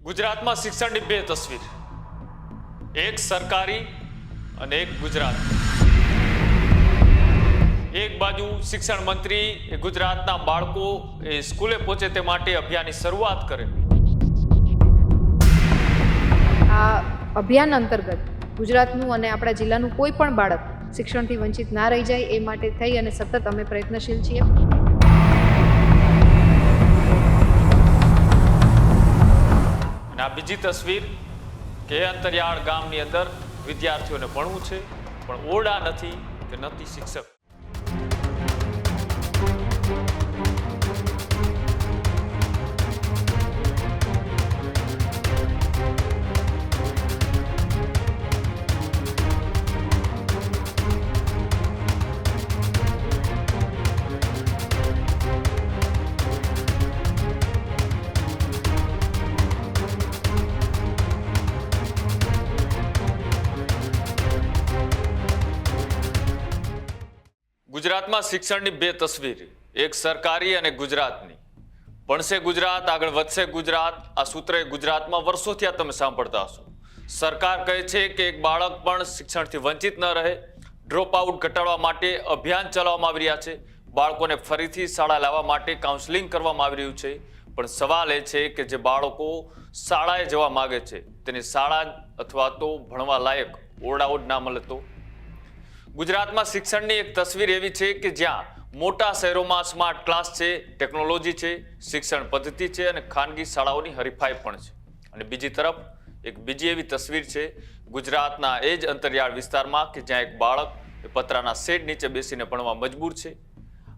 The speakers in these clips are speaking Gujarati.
ગુજરાતમાં શિક્ષણની બે તસવીર, એક સરકારી અને એક ગુજરાત. એક બાજુ શિક્ષણ મંત્રી એ ગુજરાતના બાળકો એ સ્કૂલે પહોંચે તે માટે અભિયાનની શરૂઆત કરે. આ અભિયાન અંતર્ગત ગુજરાતનું અને આપણા જિલ્લાનું કોઈ પણ બાળક શિક્ષણથી વંચિત ના રહી જાય એ માટે થઈ અને સતત અમે પ્રયત્નશીલ છીએ. અને આ બીજી તસવીર કે અંતરિયાળ ગામની અંદર વિદ્યાર્થીઓને ભણવું છે પણ ઓરડા નથી કે નથી શિક્ષક. ગુજરાતમાં શિક્ષણની બે તસવીર, એક સરકારી અને ગુજરાતની. ભણશે ગુજરાત, આગળ વધશે ગુજરાત, આ સૂત્ર ગુજરાતમાં વર્ષોથી આ તમે સાંભળતા હશો. સરકાર કહે છે કે એક બાળક પણ શિક્ષણથી વંચિત ન રહે. ડ્રોપ આઉટ ઘટાડવા માટે અભિયાન ચલાવવામાં આવી રહ્યા છે. બાળકોને ફરીથી શાળા લાવવા માટે કાઉન્સેલિંગ કરવામાં આવી રહ્યું છે. પણ સવાલ એ છે કે જે બાળકો શાળાએ જવા માગે છે તેની શાળા અથવા તો ભણવા લાયક ઓરડાઓ જ ના મળે તો. ગુજરાતમાં શિક્ષણની એક તસવીર એવી છે કે જ્યાં મોટા શહેરોમાં સ્માર્ટ ક્લાસ છે, ટેકનોલોજી છે, શિક્ષણ પદ્ધતિ છે અને ખાનગી શાળાઓની હરીફાઈ પણ છે. અને બીજી તરફ એક બીજી એવી તસવીર છે ગુજરાતના એ જ અંતરિયાળ વિસ્તારમાં કે જ્યાં એક બાળક પતરાના શેડ નીચે બેસીને ભણવા મજબૂર છે.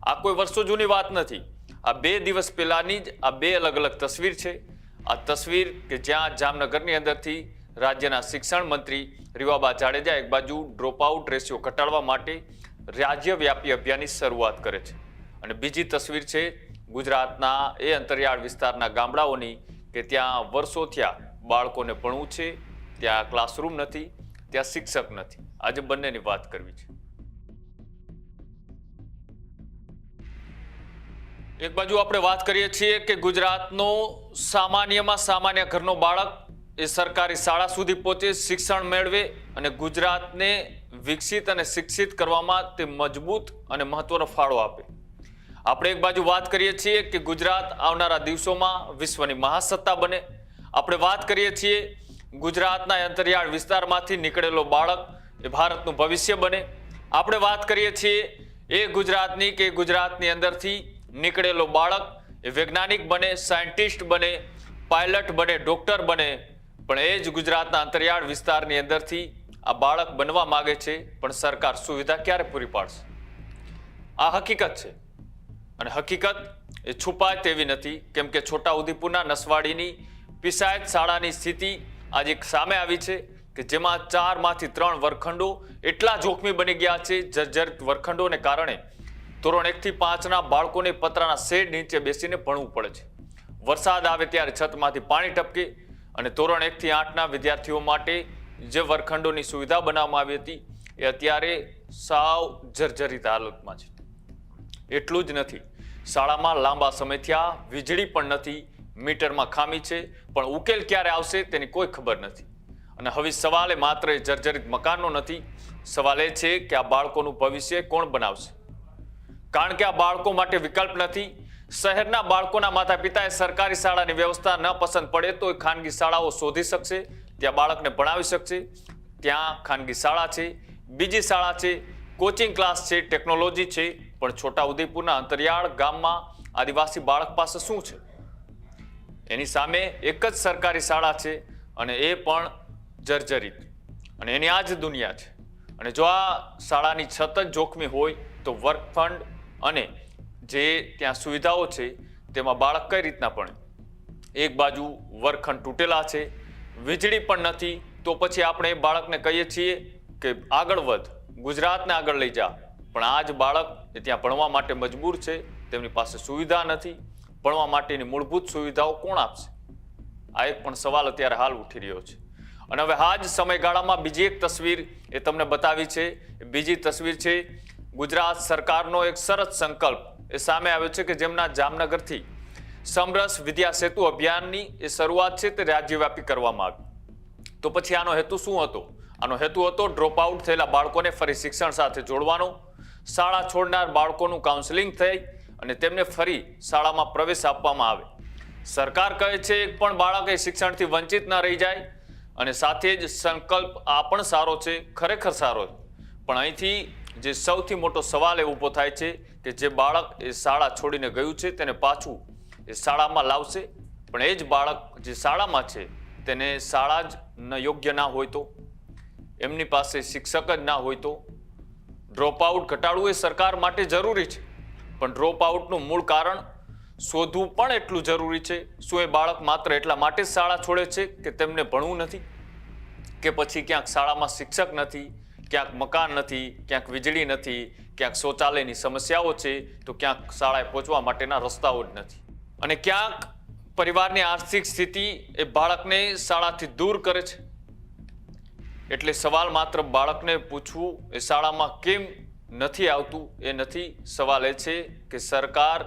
આ કોઈ વર્ષો જૂની વાત નથી. આ 2 દિવસ પહેલાની જ આ બે અલગ અલગ તસવીર છે. આ તસવીર કે જ્યાં જામનગરની અંદરથી રાજ્યના શિક્ષણ મંત્રી રીવાબા જાડેજા એક બાજુ ડ્રોપ આઉટ રેશિયો ઘટાડવા માટે રાજ્યવ્યાપી અભિયાનની શરૂઆત કરે છે અને બીજી તસવીર છે ગુજરાતના એ અંતરિયાળ વિસ્તારના ગામડાઓની કે ત્યાં વર્ષો થયા બાળકોને ભણવું છે, ત્યાં ક્લાસરૂમ નથી, ત્યાં શિક્ષક નથી. આજે બંનેની વાત કરવી છે. એક બાજુ આપણે વાત કરીએ છીએ કે ગુજરાતનો સામાન્યમાં સામાન્ય ઘરનો બાળક એ સરકારી શાળા સુધી પહોંચે, શિક્ષણ મેળવે અને ગુજરાતને વિકસિત અને શિક્ષિત કરવામાં તે મજબૂત અને મહત્વનો ફાળો આપે. આપણે એક બાજુ વાત કરીએ છીએ કે ગુજરાત આવનારા દિવસોમાં વિશ્વની મહાસત્તા બને. આપણે વાત કરીએ છીએ ગુજરાતના અંતરિયાળ વિસ્તારમાંથી નીકળેલો બાળક એ ભારતનું ભવિષ્ય બને. આપણે વાત કરીએ છીએ એ ગુજરાતની કે ગુજરાતની અંદરથી નીકળેલો બાળક એ વૈજ્ઞાનિક બને, સાયન્ટિસ્ટ બને, પાયલટ બને, ડોક્ટર બને. પણ એ જ ગુજરાતના અંતરિયાળ વિસ્તારની અંદરથી આ બાળક બનવા માંગે છે પણ સરકાર સુવિધા ક્યારે પૂરી પાડશે? આ હકીકત છે અને હકીકત એ છુપાય તેવી નથી. કેમ કે છોટાઉદેપુરના નસવાડીની પિસાયત શાળાની સ્થિતિ આજે સામે આવી છે કે જેમાં 4 માંથી 3 વર્ગખંડો એટલા જોખમી બની ગયા છે. જર્જરિત વર્ગખંડોને કારણે ધોરણ 1 થી 5ના બાળકોને પતરાના શેડ નીચે બેસીને ભણવું પડે છે. વરસાદ આવે ત્યારે છતમાંથી પાણી ટપકે અને ધોરણ 1 થી 8ના વિદ્યાર્થીઓ માટે જે વર્ગખંડોની સુવિધા બનાવવામાં આવી હતી એ અત્યારે સાવ જર્જરિત હાલતમાં છે. એટલું જ નથી, શાળામાં લાંબા સમયથી આ વીજળી પણ નથી, મીટરમાં ખામી છે, પણ ઉકેલ ક્યારે આવશે તેની કોઈ ખબર નથી. અને હવે સવાલ એ માત્ર એ જર્જરિત મકાનનો નથી, સવાલ એ છે કે આ બાળકોનું ભવિષ્ય કોણ બનાવશે? કારણ કે આ બાળકો માટે વિકલ્પ નથી. શહેરના બાળકોના માતા પિતાએ સરકારી શાળાની વ્યવસ્થા ન પસંદ પડે તો એ ખાનગી શાળાઓ શોધી શકશે, ત્યાં બાળકને ભણાવી શકશે. ત્યાં ખાનગી શાળા છે, બીજી શાળા છે, કોચિંગ ક્લાસ છે, ટેકનોલોજી છે. પણ છોટાઉદેપુરના અંતરિયાળ ગામમાં આદિવાસી બાળક પાસે શું છે? એની સામે એક જ સરકારી શાળા છે અને એ પણ જર્જરિત અને એની આ જ દુનિયા છે. અને જો આ શાળાની છત જ જોખમી હોય તો વર્ગખંડ અને જે ત્યાં સુવિધાઓ છે તેમાં બાળક કઈ રીતના ભણે? એક બાજુ વર્ગખંડ તૂટેલા છે, વીજળી પણ નથી, તો પછી આપણે બાળકને કહીએ છીએ કે આગળ વધ, ગુજરાતને આગળ લઈ જા. પણ આ જ બાળક એ ત્યાં ભણવા માટે મજબૂર છે, તેમની પાસે સુવિધા નથી. ભણવા માટેની મૂળભૂત સુવિધાઓ કોણ આપશે? આ એક પણ સવાલ અત્યારે હાલ ઉઠી રહ્યો છે. અને હવે આ જ સમયગાળામાં બીજી એક તસવીર એ તમને બતાવી છે. બીજી તસવીર છે ગુજરાત સરકારનો એક સરસ સંકલ્પ એ સામે આવ્યો છે કે જેમના જામનગરથી સમરસ વિદ્યા સેતુ અભિયાનની એ શરૂઆત છે તે રાજ્યવ્યાપી કરવામાં આવી. તો પછી આનો હેતુ શું હતો? આનો હેતુ હતો ડ્રોપ આઉટ થયેલા બાળકોને ફરી શિક્ષણ સાથે જોડવાનો, શાળા છોડનાર બાળકોનું કાઉન્સેલિંગ થઈ અને તેમને ફરી શાળામાં પ્રવેશ આપવામાં આવે. સરકાર કહે છે એક પણ બાળક એ શિક્ષણથી વંચિત ન રહી જાય અને સાથે જ સંકલ્પ આ પણ સારો છે, ખરેખર સારો છે. પણ અહીંથી જે સૌથી મોટો સવાલ એ ઊભો થાય છે કે જે બાળક એ શાળા છોડીને ગયું છે તેને પાછું એ શાળામાં લાવશે, પણ એ જ બાળક જે શાળામાં છે તેને શાળા જ ન યોગ્ય ના હોય તો, એમની પાસે શિક્ષક જ ના હોય તો. ડ્રોપ આઉટ ઘટાડવું એ સરકાર માટે જરૂરી છે, પણ ડ્રોપ આઉટનું મૂળ કારણ શોધવું પણ એટલું જરૂરી છે. શું એ બાળક માત્ર એટલા માટે જ શાળા છોડે છે કે તેમને ભણવું નથી, કે પછી ક્યાંક શાળામાં શિક્ષક નથી, ક્યાંક મકાન નથી, ક્યાંક વીજળી નથી, ક્યાંક શૌચાલયની સમસ્યાઓ છે, તો ક્યાંક શાળાએ પહોંચવા માટેના રસ્તાઓ જ નથી, અને ક્યાંક પરિવારની આર્થિક સ્થિતિ એ બાળકને શાળાથી દૂર કરે છે. એટલે સવાલ માત્ર બાળકને પૂછવું એ શાળામાં કેમ નથી આવતું એ નથી. સવાલ એ છે કે સરકાર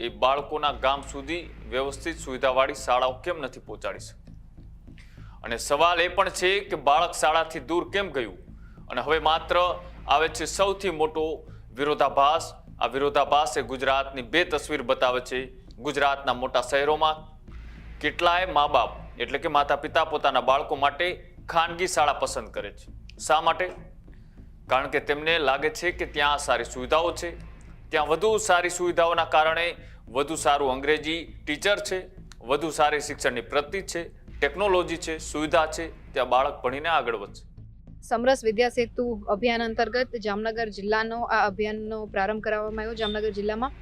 એ બાળકોના ગામ સુધી વ્યવસ્થિત સુવિધાવાળી શાળાઓ કેમ નથી પહોંચાડી શકતી. અને સવાલ એ પણ છે કે બાળક શાળાથી દૂર કેમ ગયું. અને હવે માત્ર આવે છે સૌથી મોટો વિરોધાભાસ. આ વિરોધાભાસ એ ગુજરાતની બે તસવીર બતાવે છે. ગુજરાતના મોટા શહેરોમાં કેટલાય મા બાપ એટલે કે માતા પિતા પોતાના બાળકો માટે ખાનગી શાળા પસંદ કરે છે. શા માટે? કારણ કે તેમને લાગે છે કે ત્યાં સારી સુવિધાઓ છે, ત્યાં વધુ સારી સુવિધાઓના કારણે વધુ સારું અંગ્રેજી ટીચર છે, વધુ સારી શિક્ષણની પદ્ધતિ છે, ટેકનોલોજી છે, સુવિધા છે, ત્યાં બાળક ભણીને આગળ વધશે. સમરસ વિદ્યા સેતુ અભિયાન અંતર્ગત જામનગર જિલ્લાનો આ અભિયાનનો પ્રારંભ કરાવવામાં આવ્યો જામનગર જિલ્લામાં.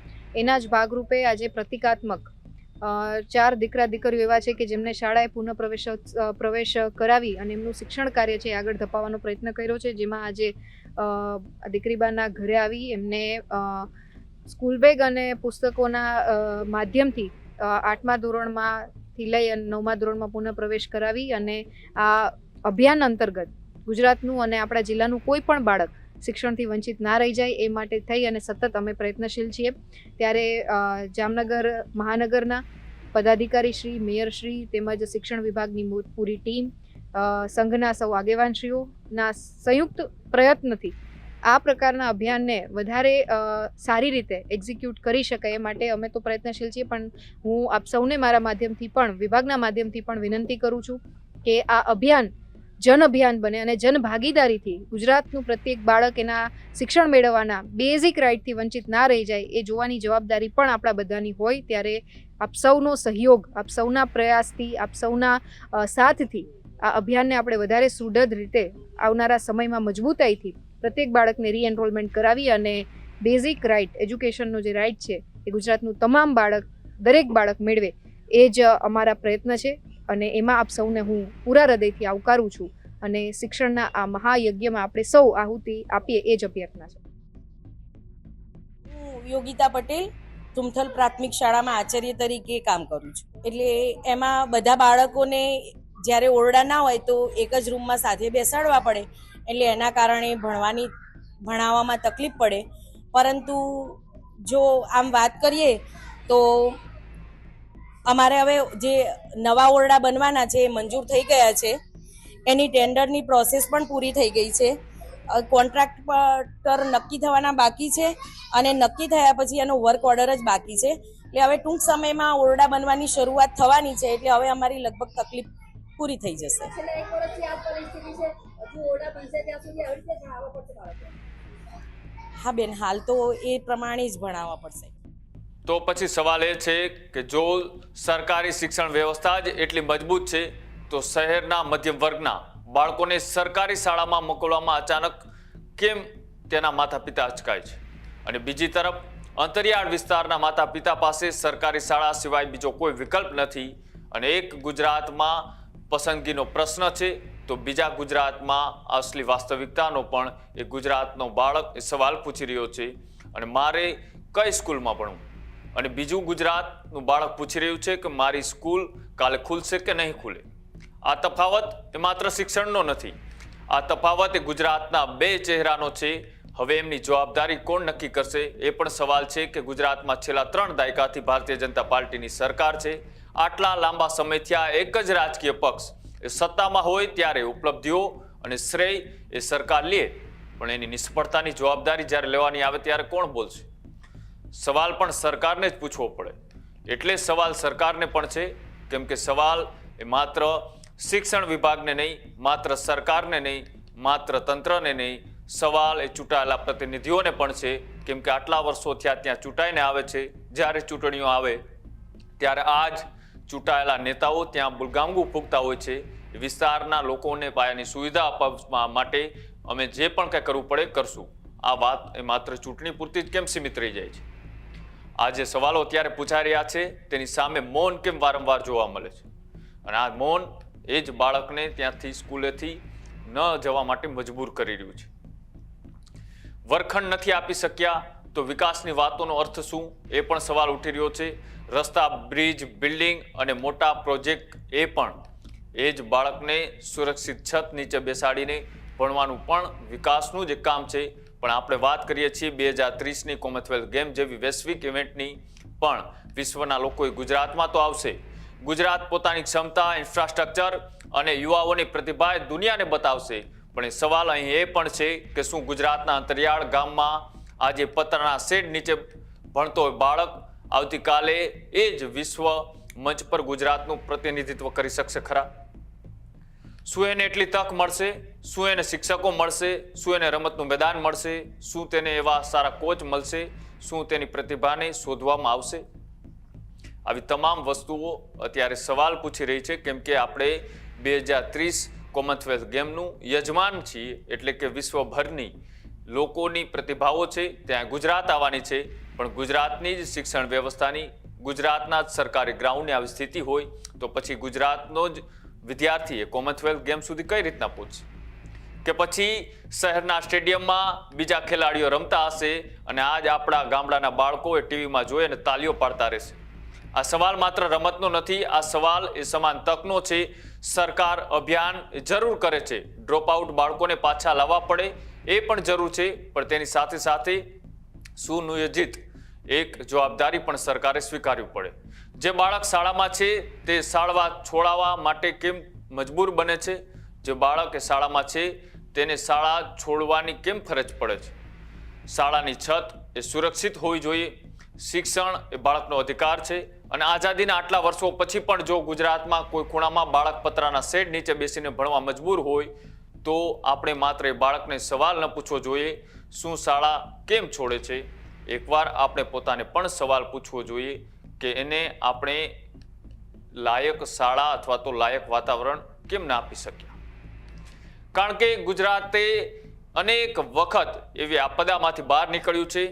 એના જ ભાગરૂપે આજે પ્રતિકાત્મક 4 દીકરા દીકરીઓ એવા છે કે જેમને શાળાએ પુનઃ પ્રવેશ કરાવી અને એમનું શિક્ષણ કાર્ય છે આગળ ધપાવવાનો પ્રયત્ન કર્યો છે. જેમાં આજે દીકરીબાના ઘરે આવી એમને સ્કૂલ બેગ અને પુસ્તકોના માધ્યમથી 8મા ધોરણમાંથી લઈ અને 9મા ધોરણમાં પુનઃ પ્રવેશ કરાવી અને આ અભિયાન અંતર્ગત ગુજરાતનું અને આપણા જિલ્લાનું કોઈ પણ બાળક શિક્ષણથી વંચિત ના રહી જાય એ માટે થઈ અને સતત અમે પ્રયત્નશીલ છીએ. ત્યારે જામનગર મહાનગરના પદાધિકારી શ્રી, મેયર શ્રી તેમજ શિક્ષણ વિભાગની પૂરી ટીમ, સંઘના સૌ આગેવાનશ્રીઓના સંયુક્ત પ્રયત્નથી આ પ્રકારના અભિયાનને વધારે સારી રીતે એક્ઝિક્યુટ કરી શકાય એ માટે અમે તો પ્રયત્નશીલ છીએ. પણ હું આપ સૌને મારા માધ્યમથી પણ, વિભાગના માધ્યમથી પણ વિનંતી કરું છું કે આ અભિયાન જન અભિયાન બને અને જન ભાગીદારીથી ગુજરાતનું પ્રત્યેક બાળક એના શિક્ષણ મેળવવાના બેઝિક રાઇટથી વંચિત ના રહી જાય એ જોવાની જવાબદારી પણ આપણા બધાની હોય. ત્યારે આપ સૌનો સહયોગ, આપ સૌના પ્રયાસથી, આપ સૌના સાથથી આ અભિયાનને આપણે વધારે સુદૃઢ રીતે આવનારા સમયમાં મજબૂતાઈથી પ્રત્યેક બાળકને રીએનરોલમેન્ટ કરાવી અને બેઝિક રાઇટ, એજ્યુકેશનનો જે રાઇટ છે એ ગુજરાતનું તમામ બાળક, દરેક બાળક મેળવે એ જ અમારા પ્રયત્ન છે. અને એમાં આપ સૌને હું પૂરા હૃદયથી આવકારું છું અને શિક્ષણના આ મહાયજ્ઞમાં આપણે સૌ આહુતિ આપીએ એ જ અભ્યર્થના છે. હું યોગિતા પટેલ તુમથલ પ્રાથમિક શાળામાં આચાર્ય તરીકે કામ કરું છું. એટલે એમાં બધા બાળકોને જ્યારે ઓરડા ના હોય તો એક જ રૂમમાં સાથે બેસાડવા પડે, એટલે એના કારણે ભણાવવામાં તકલીફ પડે. પરંતુ જો આમ વાત કરીએ તો અમારે હવે જે નવા ઓરડા બનવાના છે એ મંજૂર થઈ ગયા છે. એની ટેન્ડરની પ્રોસેસ પણ પૂરી થઈ ગઈ છે. કોન્ટ્રાક્ટર નક્કી થવાના બાકી છે અને નક્કી થયા પછી એનો વર્ક ઓર્ડર જ બાકી છે. એટલે હવે ટૂંક સમયમાં ઓરડા બનવાની શરૂઆત થવાની છે. એટલે હવે અમારી લગભગ તકલીફ પૂરી થઈ જશે. હા બેન, હાલ તો એ પ્રમાણે જ ભણાવવા પડશે. તો પછી સવાલ એ છે કે જો સરકારી શિક્ષણ વ્યવસ્થા જ એટલી મજબૂત છે તો શહેરના મધ્યમ વર્ગના બાળકોને સરકારી શાળામાં મોકલવામાં અચાનક કેમ તેના માતા પિતા અચકાય છે? અને બીજી તરફ અંતરિયાળ વિસ્તારના માતા પિતા પાસે સરકારી શાળા સિવાય બીજો કોઈ વિકલ્પ નથી. અને એક ગુજરાતમાં પસંદગીનો પ્રશ્ન છે તો બીજા ગુજરાતમાં અસલી વાસ્તવિકતાનો પણ એ ગુજરાતનો બાળક એ સવાલ પૂછી રહ્યો છે અને મારે કઈ સ્કૂલમાં ભણવું? અને બીજું ગુજરાતનું બાળક પૂછી રહ્યું છે કે મારી સ્કૂલ કાલે ખુલશે કે નહીં ખુલે. આ તફાવત એ માત્ર શિક્ષણનો નથી, આ તફાવત એ ગુજરાતના બે ચહેરાનો છે. હવે એમની જવાબદારી કોણ નક્કી કરશે એ પણ સવાલ છે કે ગુજરાતમાં છેલ્લા 3 દાયકાથી ભારતીય જનતા પાર્ટીની સરકાર છે. આટલા લાંબા સમયથી આ એક જ રાજકીય પક્ષ એ સત્તામાં હોય ત્યારે ઉપલબ્ધિઓ અને શ્રેય એ સરકાર લે, પણ એની નિષ્ફળતાની જવાબદારી જ્યારે લેવાની આવે ત્યારે કોણ બોલશે? સવાલ પણ સરકારને જ પૂછવો પડે. એટલે સવાલ સરકારને પણ છે, કેમ કે સવાલ એ માત્ર શિક્ષણ વિભાગને નહીં, માત્ર સરકારને નહીં, માત્ર તંત્રને નહીં, સવાલ એ ચૂંટાયેલા પ્રતિનિધિઓને પણ છે, કેમ કે આટલા વર્ષો થયા ત્યાં ચૂંટાઈને આવે છે. જ્યારે ચૂંટણીઓ આવે ત્યારે આ જ ચૂંટાયેલા નેતાઓ ત્યાં બુલગામગું ફૂંકતા હોય છે. વિસ્તારના લોકોને પાયાની સુવિધા આપવા માટે અમે જે પણ કંઈ કરવું પડે કરશું. આ વાત એ માત્ર ચૂંટણી પૂરતી જ કેમ સીમિત રહી જાય છે? આ જે સવાલો અત્યારે પૂછાઈ રહ્યા છે તેની સામે મૌન કેમ વારંવાર જોવા મળે છે? અને આ મૌન એ જ બાળકને ત્યાંથી સ્કૂલેથી ન જવા માટે મજબૂર કરી રહ્યું છે. વર્ગખંડ નથી આપી શક્યા તો વિકાસની વાતોનો અર્થ શું? એ પણ સવાલ ઉઠી રહ્યો છે. રસ્તા, બ્રિજ, બિલ્ડિંગ અને મોટા પ્રોજેક્ટ એ પણ એ જ બાળકને સુરક્ષિત છત નીચે બેસાડીને ભણવાનું પણ વિકાસનું જ કામ છે. પણ આપણે વાત કરીએ છીએ 2030ની કોમનવેલ્થ ગેમ જેવી વૈશ્વિક ઇવેન્ટની, પણ વિશ્વના લોકો ગુજરાતમાં તો આવશે. ગુજરાત પોતાની ક્ષમતા, ઇન્ફ્રાસ્ટ્રક્ચર અને યુવાઓની પ્રતિભા દુનિયાને બતાવશે. પણ એ સવાલ અહીં એ પણ છે કે શું ગુજરાતના અંતરિયાળ ગામમાં આજે પતરાના શેડ નીચે ભણતો હોય બાળક આવતીકાલે એ જ વિશ્વ મંચ પર ગુજરાતનું પ્રતિનિધિત્વ કરી શકશે ખરા? શું એને એટલી તક મળશે? શું એને શિક્ષકો મળશે? શું એને રમતનું મેદાન મળશે? શું તેને એવા સારા કોચ મળશે? શું તેની પ્રતિભાને શોધવામાં આવશે? આવી તમામ વસ્તુઓ અત્યારે સવાલ પૂછી રહી છે, કેમ કે આપણે 2030 કોમનવેલ્થ ગેમનું યજમાન છીએ. એટલે કે વિશ્વભરની લોકોની પ્રતિભાઓ છે ત્યાં ગુજરાત આવવાની છે. પણ ગુજરાતની જ શિક્ષણ વ્યવસ્થાની, ગુજરાતના જ સરકારી ગ્રાઉન્ડની આવી સ્થિતિ હોય તો પછી ગુજરાતનો જ વિદ્યાર્થી એ કોમનવેલ્થ ગેમ સુધી કઈ રીતના પહોંચશે? કે પછી શહેરના સ્ટેડિયમમાં બીજા ખેલાડીઓ રમતા હશે અને આજ આપણા ગામડાના બાળકો એ ટીવીમાં જોઈ અને તાલીઓ પાડતા રહેશે? આ સવાલ માત્ર રમતનો નથી, આ સવાલ એ સમાન તકનો છે. સરકાર અભિયાન જરૂર કરે છે, ડ્રોપ આઉટ બાળકોને પાછા લાવવા પડે એ પણ જરૂર છે, પણ તેની સાથે સાથે સુનિયોજિત એક જવાબદારી પણ સરકારે સ્વીકારવી પડે. જે બાળક શાળામાં છે તે શાળા છોડાવવા માટે કેમ મજબૂર બને છે? જે બાળક એ શાળામાં છે તેને શાળા છોડવાની કેમ ફરજ પડે છે? શાળાની છત એ સુરક્ષિત હોવી જોઈએ. શિક્ષણ એ બાળકનો અધિકાર છે. અને આઝાદીના આટલા વર્ષો પછી પણ જો ગુજરાતમાં કોઈ ખૂણામાં બાળક પતરાના શેડ નીચે બેસીને ભણવા મજબૂર હોય તો આપણે માત્ર એ બાળકને સવાલ ન પૂછવો જોઈએ, શું શાળા કેમ છોડે છે? એકવાર આપણે પોતાને પણ સવાલ પૂછવો જોઈએ કે એને આપણે લાયક શાળા અથવા તો લાયક વાતાવરણ કેમ ના આપી શક્યા? કારણ કે ગુજરાતે અનેક વખત એવી આપદામાંથી બહાર નીકળ્યું છે.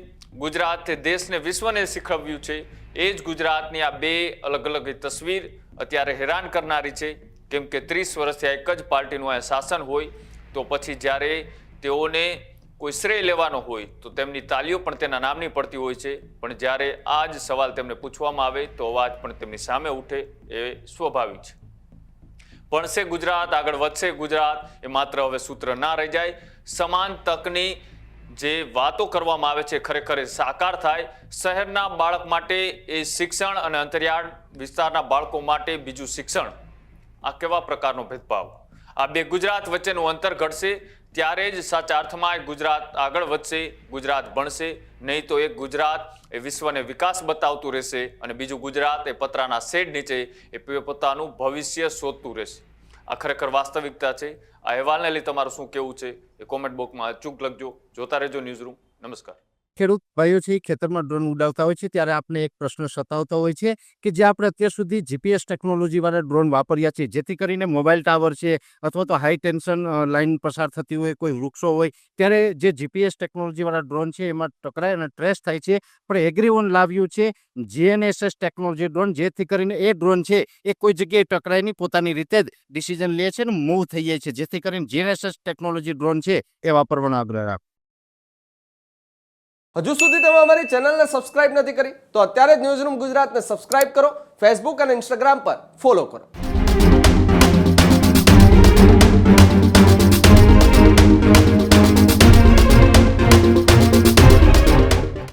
ગુજરાતે દેશને, વિશ્વને શીખવ્યું છે. એ જ ગુજરાતની આ બે અલગ અલગ તસવીર અત્યારે હેરાન કરનારી છે, કેમ કે 30 વર્ષથી એક જ પાર્ટીનું આ શાસન હોય તો પછી જ્યારે તેઓને કોઈ શ્રેય લેવાનો હોય તો તેમની તાલીઓ પણ તેના નામની પડતી હોય છે. પણ જ્યારે આ જ સવાલ તેમને પૂછવામાં આવે તો અવાજ પણ તેમની સામે ઉઠે, એ સ્વાભાવિક છે. ભણશે ગુજરાત, આગળ વધશે ગુજરાત એ માત્ર હવે સૂત્ર ના રહી જાય. સમાન તકની જે વાતો કરવામાં આવે છે ખરેખર સાકાર થાય. શહેરના બાળક માટે એ શિક્ષણ અને અંતરિયાળ વિસ્તારના બાળકો માટે બીજું શિક્ષણ, આ કેવા પ્રકારનો ભેદભાવ? આ બે ગુજરાત વચ્ચેનું અંતર ઘટશે ત્યારે જ સાચા અર્થમાં ગુજરાત આગળ વધશે, ગુજરાત ભણશે. નહીં તો એક ગુજરાત એ વિશ્વને વિકાસ બતાવતું રહેશે અને બીજું ગુજરાત એ પતરાના શેડ નીચે એ પોતાનું ભવિષ્ય શોધતું રહેશે. આ ખરેખર વાસ્તવિકતા છે. આ અહેવાલને લઈ તમારું શું કહેવું છે એ કોમેન્ટ બોક્સમાં અચૂક લખજો. જોતા રહેજો ન્યૂઝરૂમ. નમસ્કાર. ખેડૂત ભાઈઓ છે ખેતરમાં ડ્રોન ઉડાવતા હોય છે ત્યારે આપણે એક પ્રશ્ન સતાવતો હોય છે કે જે આપણે અત્યાર સુધી જીપીએસ ટેકનોલોજીવાળા ડ્રોન વાપર્યા છે, જેથી કરીને મોબાઈલ ટાવર છે અથવા તો હાઈ ટેન્શન લાઇન પસાર થતી હોય, કોઈ વૃક્ષો હોય, ત્યારે જે જીપીએસ ટેકનોલોજીવાળા ડ્રોન છે એમાં ટકરાય અને ટ્રેસ થાય છે. પણ એગ્રીઓન લાવ્યું છે GNSS ટેકનોલોજી ડ્રોન, જેથી કરીને એ ડ્રોન છે એ કોઈ જગ્યાએ ટકરાય નહીં, પોતાની રીતે જ ડિસિઝન લે છે અને મૂવ થઈ જાય છે. જેથી કરીને GNSS ટેકનોલોજી ડ્રોન છે એ વાપરવાનો આગ્રહ રાખો. હજુ સુધી તમે અમારી ચેનલને સબસ્ક્રાઇબ નથી કરી તો અત્યારે જ ન્યૂઝરૂમ ગુજરાતને સબસ્ક્રાઇબ કરો, ફેસબુક અને ઇન્સ્ટાગ્રામ પર ફોલો કરો.